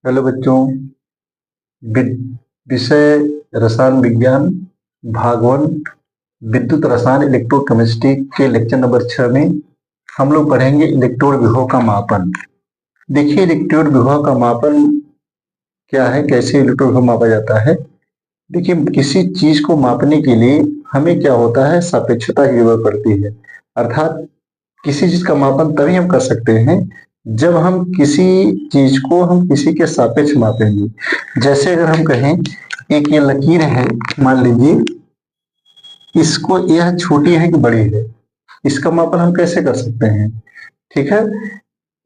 Hello बच्चों। वि- विषय रसायन विज्ञान भाग 1 विद्युत रसायन इलेक्ट्रोकेमिस्ट्री के लेक्चर नंबर 6 में हम लोग पढ़ेंगे इलेक्ट्रोड विभव का मापन। देखिए, इलेक्ट्रोड विभव का मापन क्या है, कैसे इलेक्ट्रोड विभव मापा जाता है। देखिए, किसी चीज को मापने के लिए हमें क्या होता है, सापेक्षता की जरूरत पड़ती है। अर्थात किसी चीज का मापन तभी हम कर सकते हैं जब हम किसी चीज को हम किसी के सापेक्ष मापेंगे। जैसे अगर हम कहें एक ये लकीर है, मान लीजिए इसको, यह छोटी है कि बड़ी है, इसका मापन हम कैसे कर सकते हैं। ठीक है,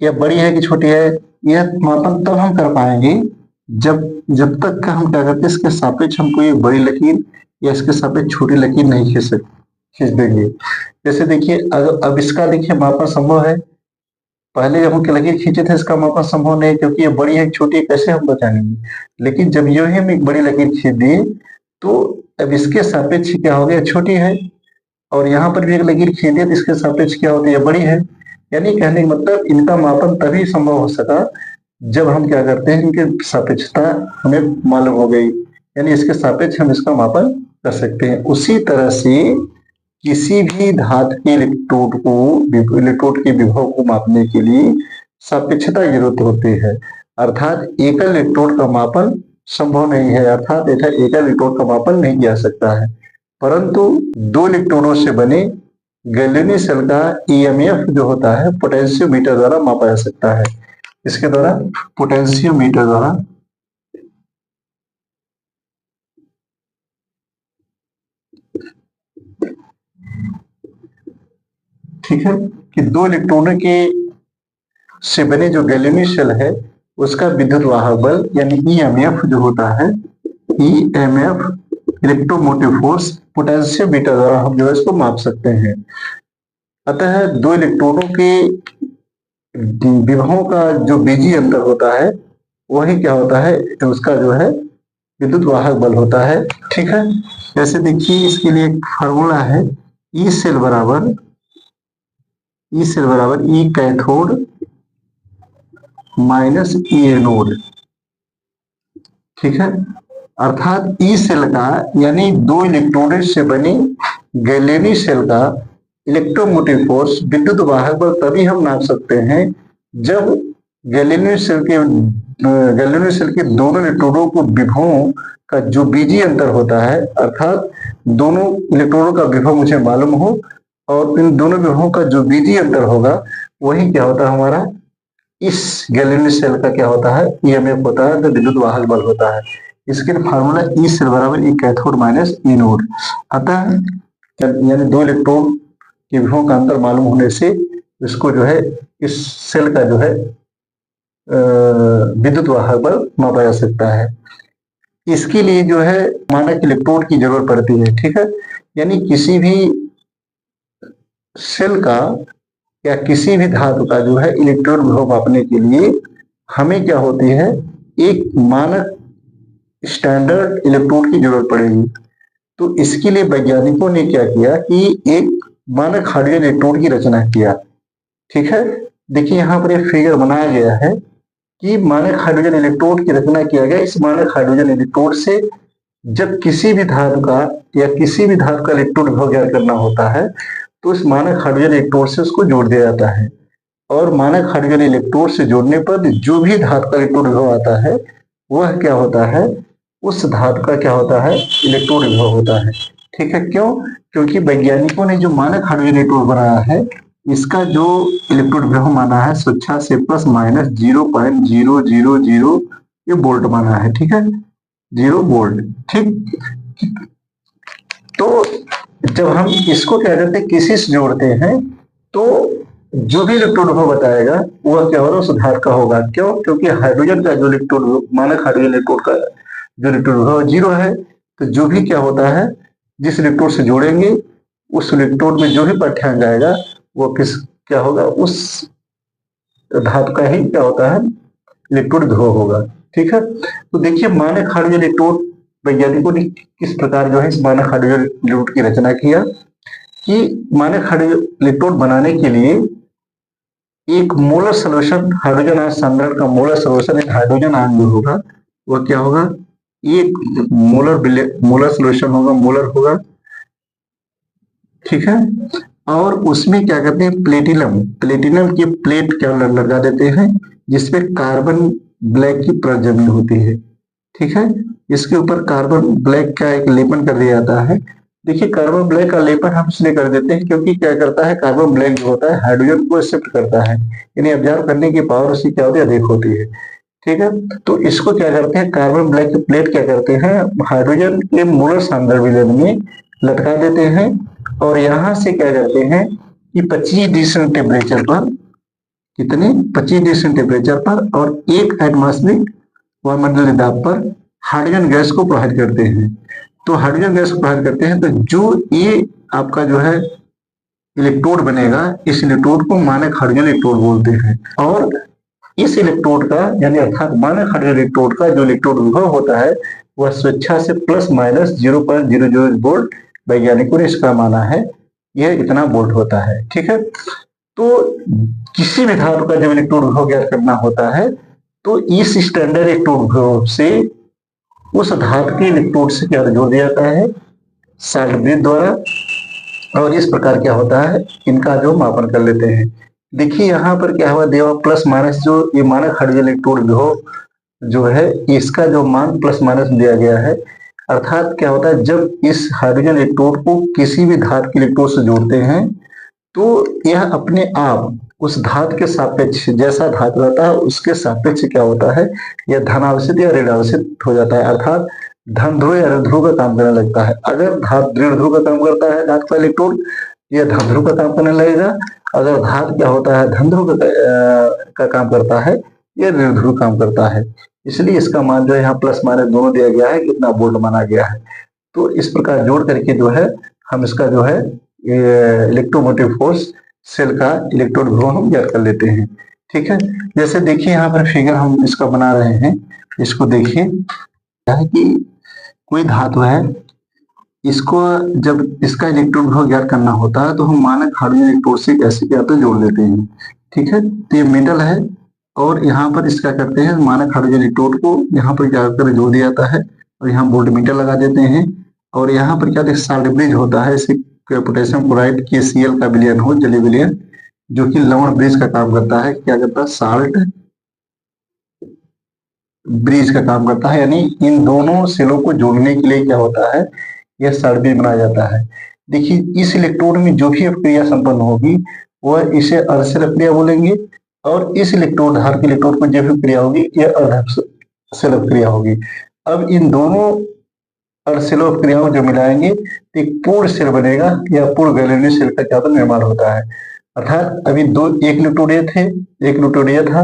यह बड़ी है कि छोटी है, यह मापन तब हम कर पाएंगे जब जब तक का हम क्या करते हैं, इसके सापेक्ष हम कोई बड़ी लकीर या इसके सापेक्ष छोटी लकीर नहीं खींच देंगे। जैसे देखिए, अब इसका देखिए मापन संभव है। पहले जब हम लकीर खींचे थे इसका मापन संभव नहीं, क्योंकि ये बड़ी है छोटी है कैसे हम बताएंगे। लेकिन जब यूं ही हम एक बड़ी लकीर खींच दिए तो अब इसके सापेक्ष क्या हो गया, छोटी है। और यहाँ पर भी एक लकीर खींच दिए तो इसके सापेक्ष क्या होती है, बड़ी है। यानी कहने का मतलब इनका मापन तभी संभव हो सका जब हम क्या करते हैं, इनकी सापेक्षता हमें मालूम हो गई, यानी इसके सापेक्ष हम इसका मापन कर सकते हैं। उसी तरह से किसी भी धातु के इलेक्ट्रोड के विभव को मापने के लिए सापेक्षता की जरूरत होती है। अर्थात एकल इलेक्ट्रोड का मापन संभव नहीं है, अर्थात एकल इलेक्ट्रोड का मापन नहीं किया जा सकता है। परंतु दो इलेक्ट्रोडों से बने गैलिलियो सेल का ईएमएफ जो होता है पोटेंशियोमीटर द्वारा मापा जा सकता है। इसके द्वारा पोटेंशियोमीटर द्वारा ठीक है कि दो इलेक्ट्रॉनों के से बने जो गैलिलियो सेल है उसका विद्युत वाहक बल यानी ईएमएफ जो होता है, ईएमएफ इलेक्ट्रोमोटिव फोर्स पोटेंशियोमीटर द्वारा हम जो है इसको माप सकते हैं। अतः दो इलेक्ट्रॉनों के विभवों का जो बीजीय अंतर होता है वही क्या होता है, उसका जो है विद्युत वाहक बल होता है। ठीक है, जैसे देखिए इसके लिए एक फार्मूला है, ई सेल बराबर ई कैथोड माइनस ई एनोड। ठीक है, अर्थात ई सेल का यानी दो इलेक्ट्रोड से बनी गैलिलियो सेल का इलेक्ट्रोमोटिव फोर्स विद्युत वाहक बल तभी हम नाप सकते हैं जब गैलिलियो सेल के दोनों इलेक्ट्रोडों को विभवों का जो बीजीय अंतर होता है, अर्थात दोनों इलेक्ट्रोडों का विभव मुझे मालूम हो और इन दोनों विभवों का जो बीजीय अंतर होगा वही क्या होता है, हमारा इस गैलिलियो सेल का क्या होता है, ईएमएफ होता है, तो विद्युत वाहक बल होता है। इसके लिए फार्मूला ई सेल बराबर ई कैथोड माइनस ई एनोड। अतः यानी दो इलेक्ट्रॉन के विभवों का अंतर मालूम होने से इसको जो है इस सेल का जो है विद्युत वाहक बल मापा जा सकता है। इसके लिए जो है मानक इलेक्ट्रोड की जरूरत पड़ती है। ठीक है, यानी किसी भी सेल का या किसी भी धातु का जो है इलेक्ट्रोड विभव मापने के लिए हमें क्या होती है, एक मानक स्टैंडर्ड इलेक्ट्रोड की जरूरत पड़ेगी। तो इसके लिए वैज्ञानिकों ने क्या किया कि एक मानक हाइड्रोजन इलेक्ट्रोड की रचना किया। ठीक है, देखिए यहाँ पर एक फिगर बनाया गया है कि मानक हाइड्रोजन इलेक्ट्रोड की रचना किया गया। इस मानक हाइड्रोजन इलेक्ट्रोड से जब किसी भी धातु का या किसी भी धातु का इलेक्ट्रोड विभव ज्ञात करना होता है तो इस मानक हाइड्रोजन इलेक्ट्रोड से उसको जोड़ दिया जाता है। और मानक हाइड्रोजन इलेक्ट्रोड से जोड़ने पर जो भी धातु का इलेक्ट्रोड विभव आता है वह क्या होता है, उस धातु का क्या होता है, इलेक्ट्रोड विभव होता है। ठीक है, क्यों? क्योंकि वैज्ञानिकों ने जो मानक हाइड्रोजन इलेक्ट्रोड बनाया है इसका जो इलेक्ट्रोड विभव माना है स्वेच्छा से प्लस माइनस 0.000 ये वोल्ट माना है। ठीक है, 0 वोल्ट। ठीक, तो जब हम इसको क्या करते हैं, किसी से जोड़ते हैं तो जो भी इलेक्ट्रोड विभव बताएगा वह क्या होगा, उस धातु का होगा। क्यों? क्योंकि हाइड्रोजन का जो इलेक्ट्रोड मानक हाइड्रोजन इलेक्ट्रोड का जो इलेक्ट्रोड विभव 0 है, तो जो भी क्या होता है, जिस इलेक्ट्रोड से जोड़ेंगे उस इलेक्ट्रोड में जो भी पाठ्यांक आएगा वो किस क्या होगा, उस धातु का ही क्या होता है, इलेक्ट्रोड विभव होगा। ठीक है, तो देखिए मानक हाइड्रोजन इलेक्ट्रोड वैज्ञानिकों ने किस प्रकार जो है इस मानक हाइड्रोजन इलेक्ट्रोड की रचना किया कि मानक हाइड्रोजन इलेक्ट्रोड बनाने के लिए एक मोलर सोल्यूशन हाइड्रोजन आयन सांद्रण का मोलर सोल्यूशन एक हाइड्रोजन आयन जो होगा वह क्या होगा, एक मोलर सोल्यूशन होगा, मोलर होगा, ठीक है। और उसमें क्या करते हैं, प्लेटिनम की प्लेट क्या लगा देते हैं जिसपे कार्बन ब्लैक की परत जमी होती है, ठीक है। इसके ऊपर कार्बन ब्लैक का एक लेपन कर दिया जाता है। देखिए कार्बन ब्लैक का लेपन हम इसलिए कर देते हैं क्योंकि क्या करता है, कार्बन ब्लैक जो होता है हाइड्रोजन को शिफ्ट करता है, यानी ऑब्जर्व करने की पावर उसकी क्या होती है, अधिक होती है, ठीक है। तो इसको क्या करते हैं, कार्बन ब्लैक की प्लेट क्या करते हैं, हाइड्रोजन के मोलर सांद्रण विलयन में लटका देते हैं और यहां से क्या करते हैं कि 25 डिग्री टेम्परेचर पर, कितने 25 डिग्री टेम्परेचर पर और 1 एटमॉस्फेरिक वायुमंडलीय दाब पर हाइड्रोजन गैस को प्रोवाइड करते हैं। तो हाइड्रोजन गैस को प्रोवाइड करते हैं तो जो ये आपका जो है इलेक्ट्रोड बनेगा, इस इलेक्ट्रोड को मानक हाइड्रोजन इलेक्ट्रोड बोलते हैं। और इस इलेक्ट्रोड का यानी अर्थात मानक हाइड्रोजन इलेक्ट्रोड का जो इलेक्ट्रोड विभव होता है वह स्वेच्छा से प्लस माइनस 0.00 वोल्ट, वैज्ञानिकों ने इसका माना है यह इतना वोल्ट होता है, ठीक है। तो किसी भी धातु का जब इलेक्ट्रोड विभव ज्ञात करना होता है तो इस स्टैंडर्ड इलेक्ट्रोड विभव से उस धातु के इलेक्ट्रोड से क्या जोड़ दिया जाता है, साल्ट ब्रिज द्वारा, और इस प्रकार क्या होता है इनका जो मापन कर लेते हैं। देखिए यहाँ पर क्या हुआ, देवा प्लस माइनस जो ये मानक हाइड्रोजन इलेक्ट्रोड विभव जो है इसका जो मान प्लस माइनस दिया गया है, अर्थात क्या होता है जब इस हाइड्रोजन इलेक्ट्रोड को किसी भी धातु के इलेक्ट्रोड से जोड़ते हैं तो यह अपने आप उस धातु के सापेक्ष, जैसा धातु रहता है उसके सापेक्ष क्या होता है, यह धनावेशित या ऋणावेशित हो जाता है, अर्थात धन ध्रुव या ऋण ध्रुव का काम करने लगता है। अगर धातु ऋण ध्रुव का काम करता है धातु का इलेक्ट्रोड, यह धन ध्रुव का काम करने लगेगा। अगर धातु क्या होता है धन ध्रुव का काम करता है, यह ऋण ध्रुव काम करता है। इसलिए इसका मान जो है यहाँ प्लस माइनस दोनों दिया गया है, कितना वोल्ट माना गया है। तो इस प्रकार जोड़ करके जो है हम इसका जो है इलेक्ट्रोमोटिव फोर्स सेल का इलेक्ट्रोड विभव हम ज्ञात कर लेते हैं, ठीक है। जैसे देखिए यहाँ पर फिगर हम इसका बना रहे हैं, इसको देखिए क्या है कि कोई धातु है, इसको जब इसका इलेक्ट्रोड विभव ज्ञात करना होता है तो हम मानक हाइड्रोजन इलेक्ट्रोड से कैसे क्या होता है जोड़ लेते हैं, ठीक है। तो ये मेटल है और यहाँ पर इसका करते हैं मानक हाइड्रोजन इलेक्ट्रोड को यहाँ पर क्या कर जोड़ दिया जाता है और यहाँ वोल्टमीटर लगा देते हैं और यहाँ पर क्या साल्ट ब्रिज होता है, इसे पोटेशियम क्लोराइड KCl का विलयन हो, जलीय विलयन, जो कि लवण ब्रिज का काम करता है। क्या करता है, साल्ट ब्रिज का काम करता है, यानी इन दोनों सेलों को जोड़ने के लिए क्या होता है, यह साल्ट ब्रिज बनाया जाता है। देखिए इस इलेक्ट्रोड में जो भी अपक्रिया संपन्न होगी वह इसे अर्धसेल अपक्रिया बोलेंगे और इस इलेक्ट्रोड धातु के इलेक्ट्रोड पर जो भी क्रिया होगी यह अर्धसेल अपक्रिया होगी। अब इन दोनों अर्धसेल अपक्रियाओं को जो मिलाएंगे तो एक पूर्ण सेल बनेगा या पूर्ण गैलेनियस सेल का क्या निर्माण होता है। अर्थात अभी एक इलेक्ट्रोड ये थे, एक इलेक्ट्रोड ये था,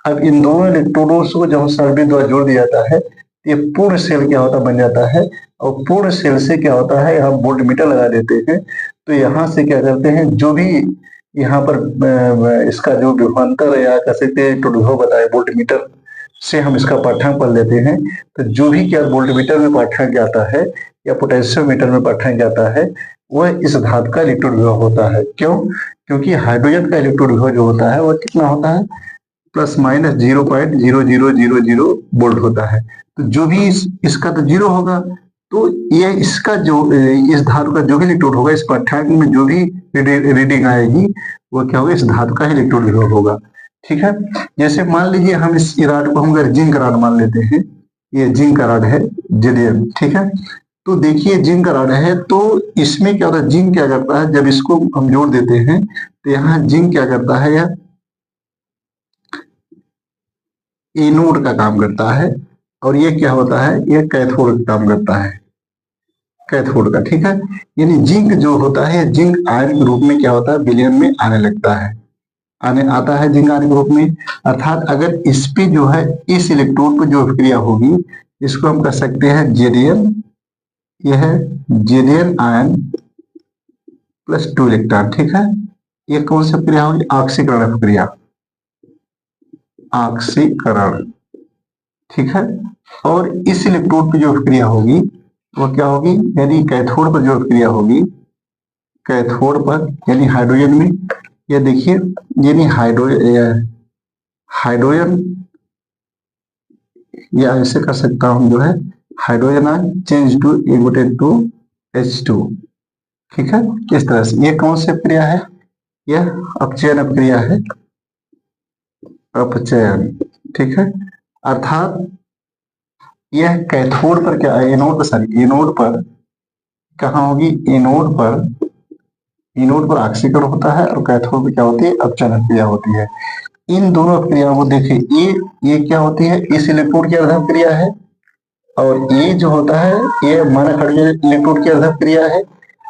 अब इन दोनों इलेक्ट्रोडों को जब साल्ट ब्रिज द्वारा जोड़ दिया जाता है तो ये पूर्ण सेल क्या होता बन जाता है और पूर्ण सेल से क्या होता है हम वोल्टमीटर लगा देते हैं। तो यहाँ से क्या करते हैं जो भी यहाँ पर इसका जो विभवांतर या कह सकते हैं विभव बताए वोल्टमीटर से हम इसका पाठ्यांक पढ़ लेते हैं। तो जो भी क्या वोल्टमीटर में पाठ्यांक आता है या पोटेंशियोमीटर में पाठ्यांक आता है वह इस धातु का इलेक्ट्रोड विभव होता है। क्यों? क्योंकि हाइड्रोजन का इलेक्ट्रोड विभव जो होता है वह कितना होता है, प्लस माइनस 0.0000 वोल्ट होता है। तो जो भी इसका तो जीरो होगा, तो यह इसका जो इस धातु का जो भी इलेक्ट्रोड होगा इस पाठ्यांक में जो भी रीडिंग आएगी वो क्या होगा, इस धातु का इलेक्ट्रोड विभव होगा, ठीक है। जैसे मान लीजिए हम इस राड को हम अगर जिंक राड मान लेते हैं, ये जिंक राड है JDM, ठीक है। तो देखिए जिंक राड है तो इसमें क्या होता है, जिंक क्या करता है जब इसको हम जोड़ देते हैं तो यहाँ जिंक क्या करता है, यह एनोड का काम करता है और ये क्या होता है, ये कैथोड का काम करता है, कैथोड का, ठीक है। यानी जिंक जो होता है जिंक आयन के रूप में क्या होता है विलयन में आने लगता है, आता है जिंक आयन के रूप में। अर्थात अगर इस पे जो है इस इलेक्ट्रोड पर जो अभिक्रिया होगी इसको हम कह सकते हैं JDN, यह है JDN आयन प्लस 2 इलेक्ट्रॉन, ठीक है। ये कौन सी प्रक्रिया होगी, ऑक्सीकरण प्रक्रिया, ऑक्सीकरण, ठीक है। और इस इलेक्ट्रोड पर जो अभिक्रिया होगी वो क्या होगी, यानी कैथोड पर जो अभिक्रिया होगी, कैथोड पर यानी हाइड्रोजन में ये देखिए, ये नहीं हाइड्रोजन, या ऐसे कर सकता हूं जो है hydrogen ion change to equated to H2। ठीक है, इस तरह से। ये कौन सी क्रिया है? यह अपचयन क्रिया है, अपचयन। ठीक है, अर्थात यह कैथोड पर क्या है, एनोड पर, सॉरी एनोड पर कहाँ होगी, एनोड पर ऑक्सीकरण होता है और कैथोड पर क्या होती है, अपचयन क्रिया होती है। इन दोनों क्रियाओं को देखिए, ये क्या होती है, इस इलेक्ट्रोड की अर्धक क्रिया है, और ये जो होता है ये मानक हाइड्रोजन इलेक्ट्रोड की अर्धक क्रिया है।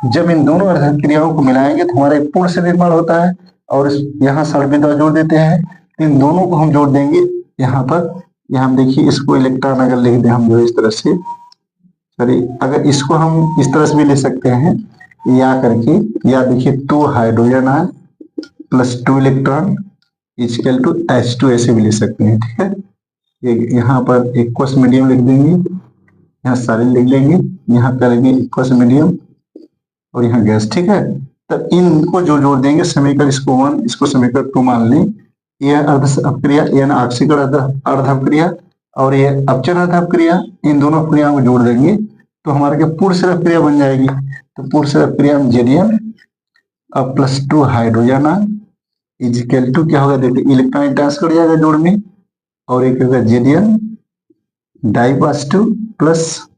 जब इन दोनों अर्धक क्रियाओं को मिलाएंगे तो हमारा एक पूर्ण से निर्माण होता है, और यहाँ सड़बिंदु जोड़ देते हैं। इन दोनों को हम जोड़ देंगे यहाँ पर। यहाँ हम देखिए, इसको इलेक्ट्रॉन अगर लिख दें हम जो इस तरह से, सॉरी अगर इसको हम इस तरह से भी ले सकते हैं, या करके, या देखिए 2 hydrogen ion plus 2 electron equal to H2 ऐसे भी ले सकते हैं। ठीक है, ये यहाँ पर एक्वस मीडियम लिख देंगे, यहाँ सारे लिख लेंगे, यहाँ करेंगे एक्वस मीडियम और यहाँ गैस। ठीक है, तब इनको जो जोड़ देंगे समीकरण, इसको 1 इसको समीकरण 2 मान लें। यह अर्ध अपक्रिया, यह ऑक्सीकरण अर्ध अपक्रिया और ये अपचयन अर्ध अपक्रिया, इन दोनों क्रियाओं को जोड़ देंगे तो हमारे क्या पूर्ण सिर्फ क्रिया बन जाएगी। तो पूर्ण सिर्फ क्रिया में जेडियम अब प्लस 2 हाइड्रोजन इजिकल टू क्या होगा, देखिए इलेक्ट्रॉन ट्रांसफर हो जाएगा जोड़ में, और एक होगा जेडियम डाइपॉजिटिव प्लस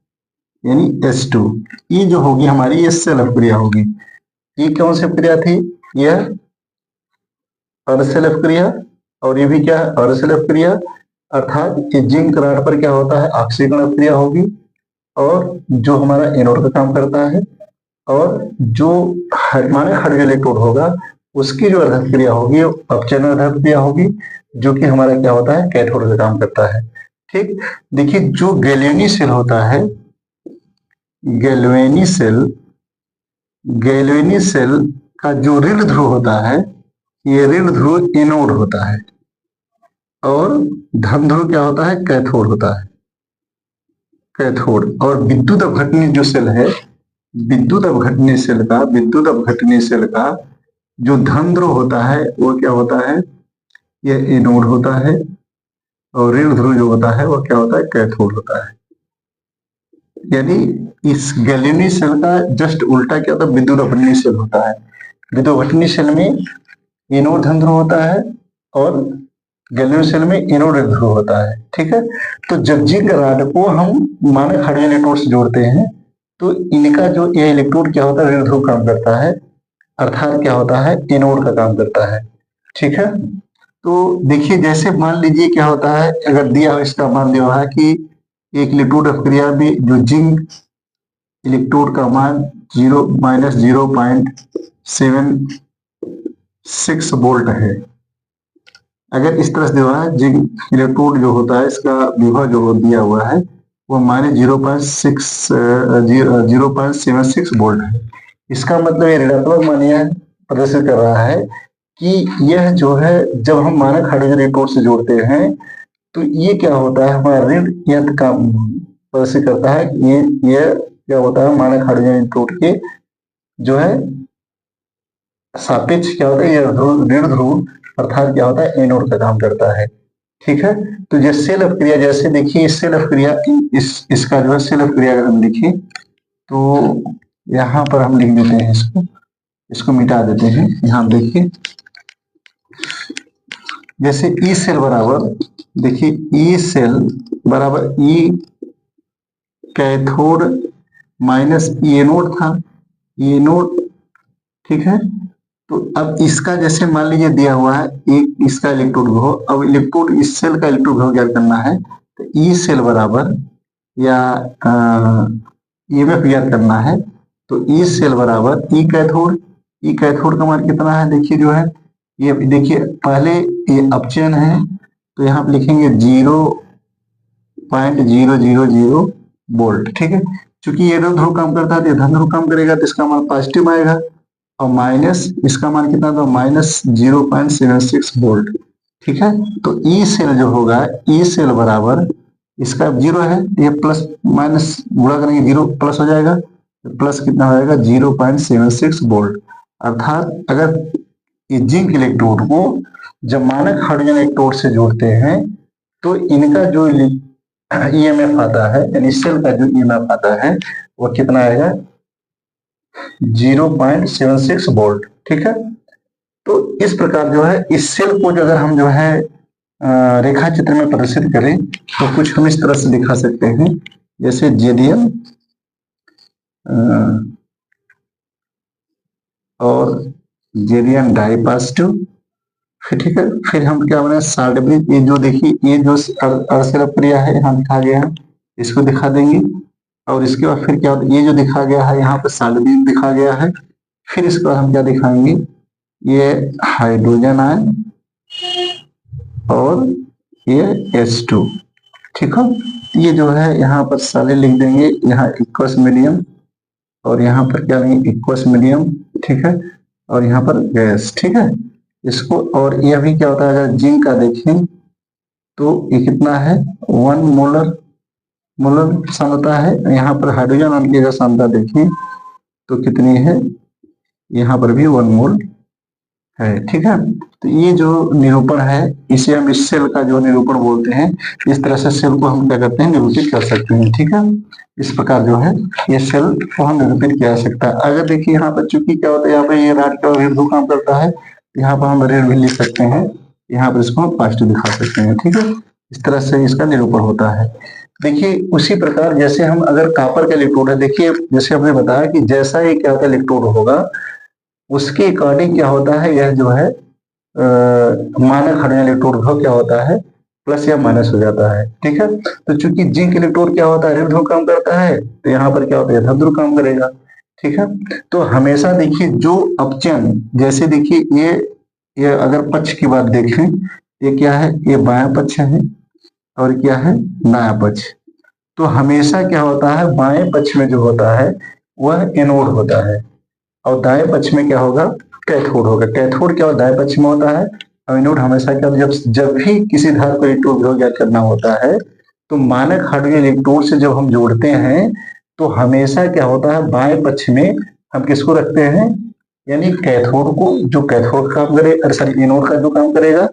यानी H2। ये जो होगी हमारी ये सेल अपक्रिया होगी। ये कौन सी क्रिया थी, यह अर्धसेल अपक्रिया, और ये भी क्या है, अर्धसेल अपक्रिया। अर्थात ये जिंक रॉड पर क्या होता है, ऑक्सीकरण अपक्रिया होगी, और जो हमारा एनोड का काम करता है, और जो माने हाइड्रोजन इलेक्ट्रोड होगा उसकी जो अर्धक क्रिया होगी अपचयन अर्धक क्रिया होगी, जो कि हमारा क्या होता है, कैथोड का काम करता है। ठीक, देखिए जो गैलियनी सेल होता है, गैल्वेनी सेल का जो ऋण ध्रुव होता है, ये ऋण ध्रुव एनोड होता है, और धन ध्रुव क्या होता है, कैथोड होता है, कैथोड। और विद्युत अपघटनी जो सेल है, विद्युत अपघटनी सेल का जो धन ध्रुव होता है वो क्या होता है, यह एनोड होता है, और ऋण ध्रुव जो होता है वो क्या होता है, कैथोड होता है। यानी इस गैलियनी सेल का जस्ट उल्टा क्या होता है, विद्युत अपघटनी सेल होता है। विद्युत अपघटनी सेल में एनोड धन ध्रुव होता है, और गैलियनी सेल में एनोड ऋण ध्रुव होता है। ठीक है, तो जब जिंक रॉड को हम मानक हाइड्रोजन इलेक्ट्रोड से जोड़ते हैं तो इनका जो ये इलेक्ट्रोड क्या होता है, ऋण ध्रुव काम करता है, अर्थात क्या होता है, एनोड का काम करता है। ठीक है, तो देखिए जैसे मान लीजिए क्या होता है, अगर दिया हो, इसका मान दिया है कि एक इलेक्ट्रोड अपक्रिया में जो जिंक इलेक्ट्रोड का मान 0-0.76 वोल्ट है। अगर इस तरह से दिया है, जिंक इलेक्ट्रोड जो होता है इसका विभव जो दिया हुआ है वो माइनस 0.76 वोल्ट है। इसका मतलब ये ऋणात्मक मान यह प्रदर्शित कर रहा है कि यह जो है, जब हम मानक हाइड्रोजन इलेक्ट्रोड से जोड़ते हैं तो ये क्या होता है, हमारा ऋण यंत्र का प्रदर्शित करता है। ये क्या होता है, मानक हाइड्रोजन इलेक्ट्रोड के जो है सापेक्ष क्या होता है, ये ऋण ध्रुव अर्थात क्या होता है, एनोड का काम करता है। ठीक है, तो ये सेल अपक्रिया, जैसे देखिए सेल अपक्रिया, इसका जो है सेल अपक्रिया अगर हम लिखें तो यहाँ पर हम लिख देते हैं, इसको मिटा देते हैं। यहाँ देखिए जैसे ई सेल बराबर, देखिए ई सेल बराबर ई कैथोड माइनस ई एनोड था, ई एनोड। ठीक है, तो अब इसका जैसे मान लीजिए दिया हुआ है एक इसका इलेक्ट्रोड विभव, अब इलेक्ट्रोड इस सेल का इलेक्ट्रोड विभव ज्ञात करना है, तो ई सेल बराबर या ईएमएफ ज्ञात करना है, तो ई सेल बराबर ई कैथोड। ई कैथोड का मान कितना है, देखिए जो है ये, देखिए पहले ये अपचयन है तो यहाँ पे लिखेंगे 0.000 वोल्ट। ठीक है, चूंकि ये ऋण ध्रुव काम करता है तो ये धन ध्रुव काम करेगा, तो इसका मान पॉजिटिव आएगा, और माइनस इसका मान कितना था, माइनस 0.76 वोल्ट। ठीक है, तो ई सेल जो होगा, ई सेल बराबर इसका 0 है, ये प्लस माइनस गुणा करेंगे 0 प्लस हो जाएगा, प्लस कितना हो जाएगा 0.76 वोल्ट। अर्थात अगर ये जिंक इलेक्ट्रोड को जब मानक हाइड्रोजन इलेक्ट्रोड से जोड़ते हैं तो इनका जो ईएमएफ आता है, यानी सेल का जो ईएमएफ आता है वो कितना आएगा, 0.76 वोल्ट। ठीक है, तो इस प्रकार जो है इस सेल को जो अगर हम जो है रेखा चित्र में प्रदर्शित करें तो कुछ हम इस तरह से दिखा सकते हैं, जैसे जेडियम और जेडियम डाइपॉजिटिव। ठीक है, फिर हम क्या बना साल्ट ब्रिज, ये जो देखिए ये जो अर्धसेलफ क्रिया है यहाँ दिखा गया है, इसको दिखा देंगे। और इसके बाद फिर क्या होता है, ये जो दिखा गया है यहाँ पर साल्ट ब्रिज दिखा गया है। फिर इसके बाद हम क्या दिखाएंगे, ये हाइड्रोजन आयन और ये H2। ठीक है, ये जो है यहाँ पर सारे लिख देंगे, यहाँ इक्वस मीडियम और यहाँ पर क्या लेंगे, इक्वस मीडियम। ठीक है, और यहाँ पर गैस। ठीक है, इसको, और ये भी क्या होता है, अगर जिंक का देखें तो ये कितना है, 1 मोलर सांद्रता है। यहाँ पर हाइड्रोजन आयन की अगर सांद्रता देखें तो कितनी है, यहाँ पर भी 1 मोल है। ठीक है, तो ये जो निरूपण है इसे हम इस सेल का जो निरूपण बोलते हैं। इस तरह से सेल को हम क्या करते हैं, निरूपित कर सकते हैं। ठीक है, इस प्रकार जो है ये सेल को हम निरूपित किया जा सकता है। अगर देखिए यहाँ पर चूंकि क्या होता है, यहाँ पे ये राड का विरुद्ध काम करता है, यहाँ पर हम ऋण भी लिख सकते हैं, यहाँ पर इसको हम पॉजिटिव दिखा सकते हैं। ठीक है, इस तरह से इसका निरूपण होता है। देखिए उसी प्रकार जैसे हम अगर कॉपर का इलेक्ट्रोड है, देखिए जैसे हमने बताया कि जैसा ये क्या होता है इलेक्ट्रोड होगा उसके अकॉर्डिंग क्या होता है, यह जो है मानक हाइड्रोजन इलेक्ट्रोड क्या होता है, प्लस या माइनस हो जाता है। ठीक है, तो चूंकि जिंक इलेक्ट्रोड क्या होता है, ऋण ध्रुव काम करता है, तो यहाँ पर क्या होता है, धन ध्रुव काम करेगा। ठीक है, तो हमेशा देखिए जो अपचयन, जैसे देखिए ये अगर पक्ष की बात देखें, ये क्या है, ये बायां पक्ष है और क्या है, दायां पक्ष। तो हमेशा क्या होता है, बाएं पक्ष में जो होता है वह एनोड होता है और दाएं पक्ष में क्या होगा, कैथोड होगा। कैथोड क्या दाएं पक्ष में होता है और एनोड हमेशा क्या, जब भी किसी धार को इलेक्ट्रोड विरोध ज्ञात करना होता है तो मानक हाइड्रोजन इलेक्ट्रोड से जब हम जोड़ते हैं तो हमेशा क्या होता है, बाएं पक्ष में हम किसको रखते हैं, यानी कैथोड को, जो कैथोड काम करे, सॉरी एनोड का जो काम करेगा,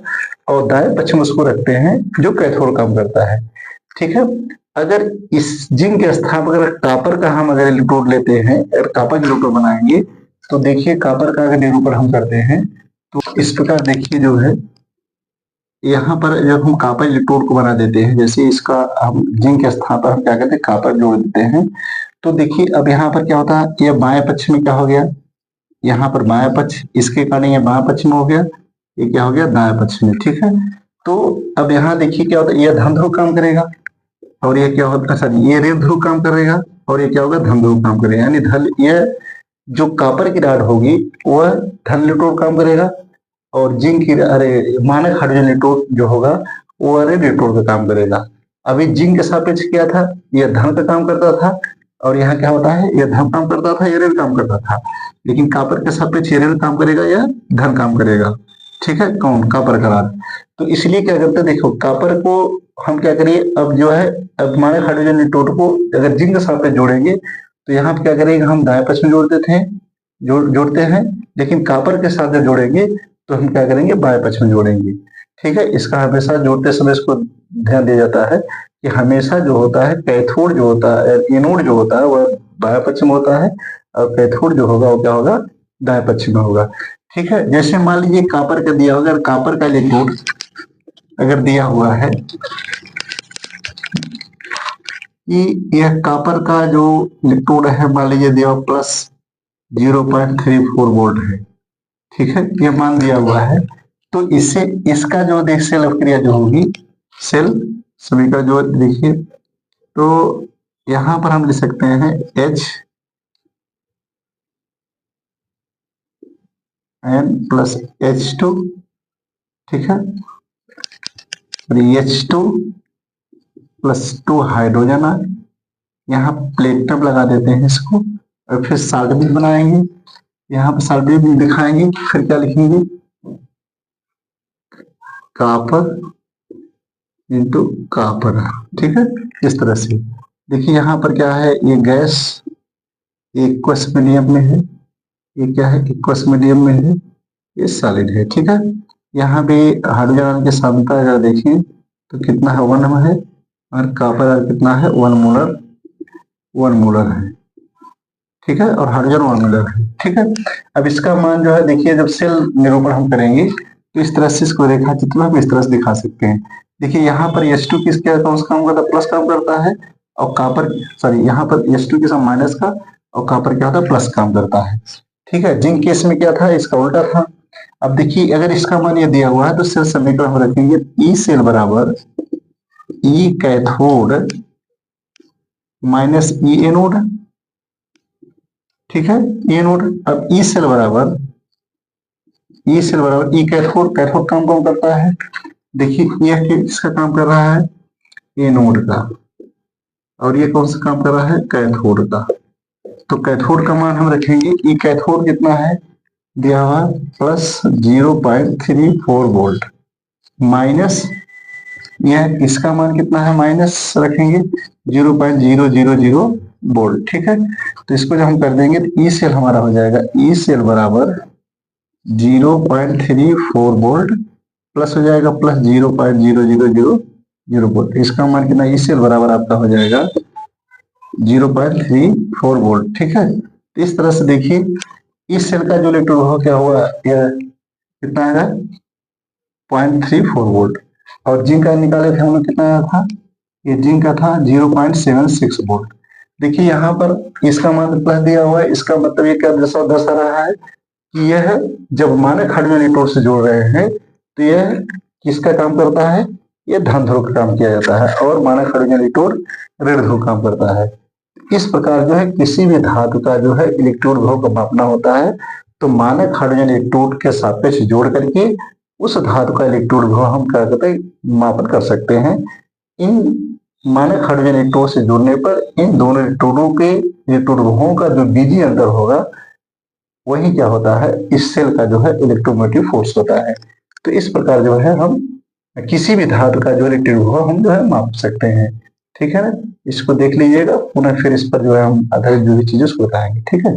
और दाएं पक्ष में उसको रखते हैं जो कैथोड काम करता है। ठीक है, अगर इस जिंक के स्थान पर कॉपर का हम अगर इलेक्ट्रोड लेते हैं, अगर कॉपर इलेक्ट्रोड बनाएंगे तो देखिए कॉपर का अगर निरूपण हम करते हैं तो इस प्रकार देखिए जो है, यहाँ पर जब हम कॉपर इलेक्ट्रोड को बना देते हैं, जैसे इसका हम जिंक के स्थान पर हम क्या करते हैं, कॉपर जोड़ देते हैं, तो देखिए अब यहाँ पर क्या होता है, ये बाएं पक्ष में क्या हो गया, यहाँ पर बाएं पक्ष, इसके कारण ये बाएं पक्ष में हो गया, ये क्या हो गया, दाएं पक्ष में। ठीक है, तो अब यहाँ देखिए क्या होता है, ये धन ध्रुव काम करेगा और ये क्या होता है, सॉरी ये ऋण ध्रुव काम करेगा और ये क्या होगा, धन ध्रुव काम करेगा। यानी धन, ये जो कॉपर की राड होगी वह धन इलेक्ट्रोड काम करेगा और जिंक की, अरे मानक हाइड्रोजन इलेक्ट्रोड जो होगा वो ऋण इलेक्ट्रोड का काम करेगा। अभी जिंक के सापेक्ष क्या था, यह धन का काम करता था और यहाँ क्या होता है, यह धन काम करता था, यह ऋण काम करता था। लेकिन कॉपर के सापेक्ष ऋण काम करेगा या धन काम करेगा। ठीक है, कौन, कॉपर का राड। तो इसलिए क्या करते हैं, देखो कॉपर को हम क्या करिए, अब जो है, अब मानक हाइड्रोजन इलेक्ट्रोड को अगर जिंक के सापेक्ष जोड़ेंगे तो यहाँ पे क्या करेंगे, हम दाएं पक्ष में जोड़ते थे, जोड़ते हैं, लेकिन कॉपर के साथ जब जोड़ेंगे तो हम क्या करेंगे, बाएं पक्ष में जोड़ेंगे। ठीक है, इसका हमेशा जोड़ते समय इसको ध्यान दिया जाता है कि हमेशा जो होता है कैथोड जो होता है, एनोड जो होता है वह बाएं पक्ष में होता है और कैथोड जो होगा वो क्या होगा, दाएं पक्ष में होगा। ठीक है, जैसे मान लीजिए कॉपर का दिया होगा, कॉपर का इलेक्ट्रोड अगर दिया हुआ है कि यह कॉपर का जो इलेक्ट्रोड है, मान लीजिए दिया प्लस 0.34 वोल्ट है। ठीक है, ये मान दिया हुआ है, तो इससे इसका जो सेल अवक्रिया जो होगी, सेल सभी का जो देखिए, तो यहां पर हम लिख सकते हैं Hn+H2। ठीक है, H2 +2 हाइड्रोजन आयन, यहाँ प्लेटम लगा देते हैं इसको और फिर साल्ट भी बनाएंगे, यहाँ पर साल्ट भी दिखाएंगे। फिर क्या लिखेंगे, कॉपर इंटू कॉपर। ठीक है, इस तरह से देखिए यहाँ पर क्या है, ये गैस इक्वस मीडियम में है, ये क्या है, इक्वस मीडियम में है ये सॉलिड है, ठीक है। यहाँ पे हाइड्रोजन आयन की सांद्रता अगर देखें तो कितना है, 1 है, और कॉपर आयन कितना है, 1 मोलर है, ठीक है, और हाइड्रोजन 1 मोलर है, ठीक है। अब इसका मान जो है देखिए, जब सेल निरूपण हम करेंगे तो इस तरह से इसको रेखा चित्र में हम इस तरह से दिखा सकते हैं। देखिए यहाँ पर H2 किसके कौन सा काम करता है, प्लस काम करता है, और कॉपर, सॉरी, यहाँ पर H2 के साथ माइनस का, और कॉपर क्या होता है, प्लस काम करता है, ठीक है। जिंक केस में क्या था, इसका उल्टा था। अब देखिए अगर इसका मान ये दिया हुआ है तो सेल समीकरण हम रखेंगे ई सेल बराबर ई कैथोड माइनस ई एनोड, ठीक है, ई एनोड। अब ई सेल बराबर ई कैथोड, कैथोड काम कौन करता है, देखिए ये इसका काम कर रहा है एनोड का, और ये कौन सा काम कर रहा है, कैथोड का। तो कैथोड का मान हम रखेंगे, ई कैथोड कितना है दिया हुआ, प्लस 0.34 वोल्ट, माइनस यह इसका मान कितना है, माइनस रखेंगे 0.000 वोल्ट, ठीक है। तो इसको जब हम कर देंगे तो ई सेल हमारा हो जाएगा, ई सेल बराबर 0.34 वोल्ट प्लस हो जाएगा प्लस 0.0000 वोल्ट। इसका मान कितना, ई सेल बराबर आपका हो जाएगा 0.34 वोल्ट, ठीक है। तो इस तरह से देखिए इस सेल का जो इलेक्ट्रॉन हो क्या हुआ, यह कितना है, 0.34 वोल्ट, और जिंक का निकाले थे हम लोग, कितना आया था, ये जिंक का था 0.76 वोल्ट। देखिए यहाँ पर इसका मान प्लस दिया हुआ है, इसका मतलब ये क्या दर्शा रहा है कि यह जब मानक हाइड्रोजन इलेक्ट्रोड से जोड़ रहे हैं तो यह किसका काम करता है, यह धन ध्रुव का काम किया जाता है, और मानक हाइड्रोजन इलेक्ट्रोड ऋण ध्रुव काम करता है। इस प्रकार जो है किसी भी धातु का जो है इलेक्ट्रोड विभव को मापना होता है तो मानक हाइड्रोजन इलेक्ट्रोड के सापेक्ष जोड़ करके उस धातु का इलेक्ट्रोड विभव हम क्या करते हैं, मापन कर सकते हैं। इन मानक हाइड्रोजन इलेक्ट्रोड से जुड़ने पर इन दोनों इलेक्ट्रोडों के इलेक्ट्रोड विभवों का जो बीजीय अंतर होगा वही क्या होता है, इस सेल का जो है इलेक्ट्रोमोटिव फोर्स होता है। तो इस प्रकार जो है हम किसी भी धातु का जो इलेक्ट्रिक विभव हम जो है माप सकते हैं, ठीक है ना। इसको देख लीजिएगा पुनः, फिर इस पर जो है हम आधारित जो भी चीजें उसको बताएंगे, ठीक है।